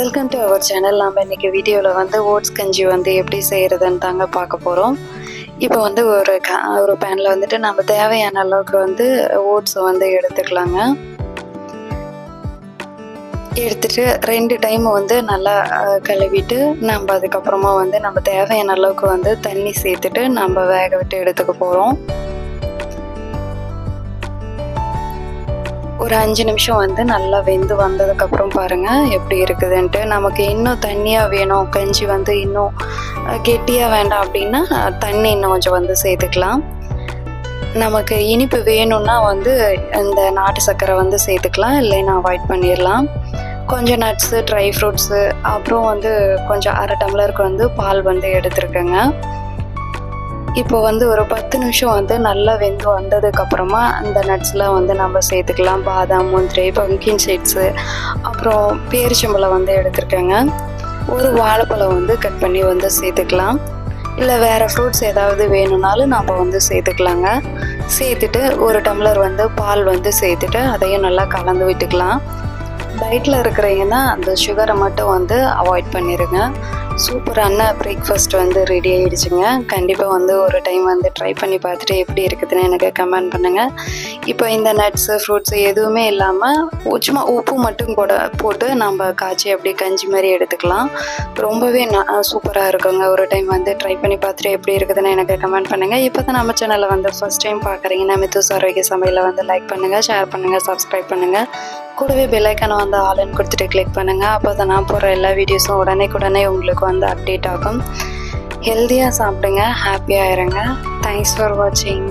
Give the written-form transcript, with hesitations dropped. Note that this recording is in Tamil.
Welcome to our channel. நம்ம இன்றைக்கி வீடியோவில் வந்து ஓட்ஸ் கஞ்சி வந்து எப்படி செய்கிறதுன்னு தாங்க பார்க்க போகிறோம். இப்போ வந்து ஒரு பேனில் வந்துட்டு நம்ம தேவையான அளவுக்கு வந்து ஓட்ஸை வந்து எடுத்துக்கலாங்க. எடுத்துட்டு 2 டைம் வந்து நல்லா கழுவிட்டு நம்ம அதுக்கப்புறமா வந்து நம்ம தேவையான அளவுக்கு வந்து தண்ணி சேர்த்துட்டு நம்ம வேக விட்டு எடுத்துக்க போகிறோம். ஒரு 5 நிமிஷம் வந்து நல்லா வெந்து வந்ததுக்கப்புறம் பாருங்கள் எப்படி இருக்குதுன்ட்டு. நமக்கு இன்னும் தண்ணியாக வேணும், கஞ்சி வந்து இன்னும் கெட்டியாக வேண்டாம் அப்படின்னா தண்ணி இன்னும் கொஞ்சம் வந்து சேர்த்துக்கலாம். நமக்கு இனிப்பு வேணும்னா வந்து இந்த நாட்டு சர்க்கரை வந்து சேர்த்துக்கலாம், இல்லைன்னா அவாய்ட் பண்ணிடலாம். கொஞ்சம் நட்ஸு, ட்ரை ஃப்ரூட்ஸு, அப்புறம் வந்து கொஞ்சம் 1/2 டம்ளருக்கு வந்து பால் வந்து எடுத்துருக்கேங்க. இப்போ வந்து ஒரு 10 நிமிஷம் வந்து நல்லா வெந்து வந்ததுக்கப்புறமா அந்த நட்ஸ்லாம் வந்து நம்ம சேர்த்துக்கலாம். பாதாம், முந்திரி, பம்கின் சீட்ஸு, அப்புறம் பேரிச்சம்பழம் வந்து எடுத்துருக்கேங்க. ஒரு வாழைப்பழம் வந்து கட் பண்ணி வந்து சேர்த்துக்கலாம். இல்லை வேறு ஃப்ரூட்ஸ் ஏதாவது வேணும்னாலும் நம்ம வந்து சேர்த்துக்கலாங்க. சேர்த்துட்டு 1 டம்ளர் வந்து பால் வந்து சேர்த்துட்டு அதையும் நல்லா கலந்து விட்டுக்கலாம். டயட்டில் இருக்கிறீங்கன்னா அந்த சுகரை மட்டும் வந்து அவாய்ட் பண்ணிடுங்க. சூப்பரான பிரேக்ஃபாஸ்ட் வந்து ரெடி ஆகிடுச்சுங்க. கண்டிப்பாக வந்து ஒரு டைம் வந்து ட்ரை பண்ணி பார்த்துட்டு எப்படி இருக்குதுன்னு எனக்கு கமெண்ட் பண்ணுங்கள். இப்போ இந்த நட்ஸு, ஃப்ரூட்ஸு எதுவுமே இல்லாமல் சும்மா உப்பு மட்டும் போட்டு நம்ம காய்ச்சி அப்படியே கஞ்சி மாதிரி எடுத்துக்கலாம். ரொம்பவே சூப்பராக இருக்குங்க. ஒரு டைம் வந்து ட்ரை பண்ணி பார்த்துட்டு எப்படி இருக்குதுன்னு எனக்கு கமெண்ட் பண்ணுங்கள். இப்போ தான் நம்ம சேனலை வந்து ஃபஸ்ட் டைம் பார்க்குறீங்கன்னா மித்தூஸ் ஆரோக்கிய சமையலை வந்து லைக் பண்ணுங்கள், ஷேர் பண்ணுங்கள், சப்ஸ்கிரைப் பண்ணுங்கள். கூடவே பெல்லைக்கான வந்து ஆல்னு கொடுத்துட்டு கிளிக் பண்ணுங்கள். அப்போ தான் நான் போகிற எல்லா வீடியோஸும் உடனே உங்களுக்கு வந்து அப்டேட் ஆகும். ஹெல்த்தியாக சாப்பிடுங்க, ஹாப்பியாக இருங்க. தேங்க்ஸ் ஃபார் வாட்சிங்.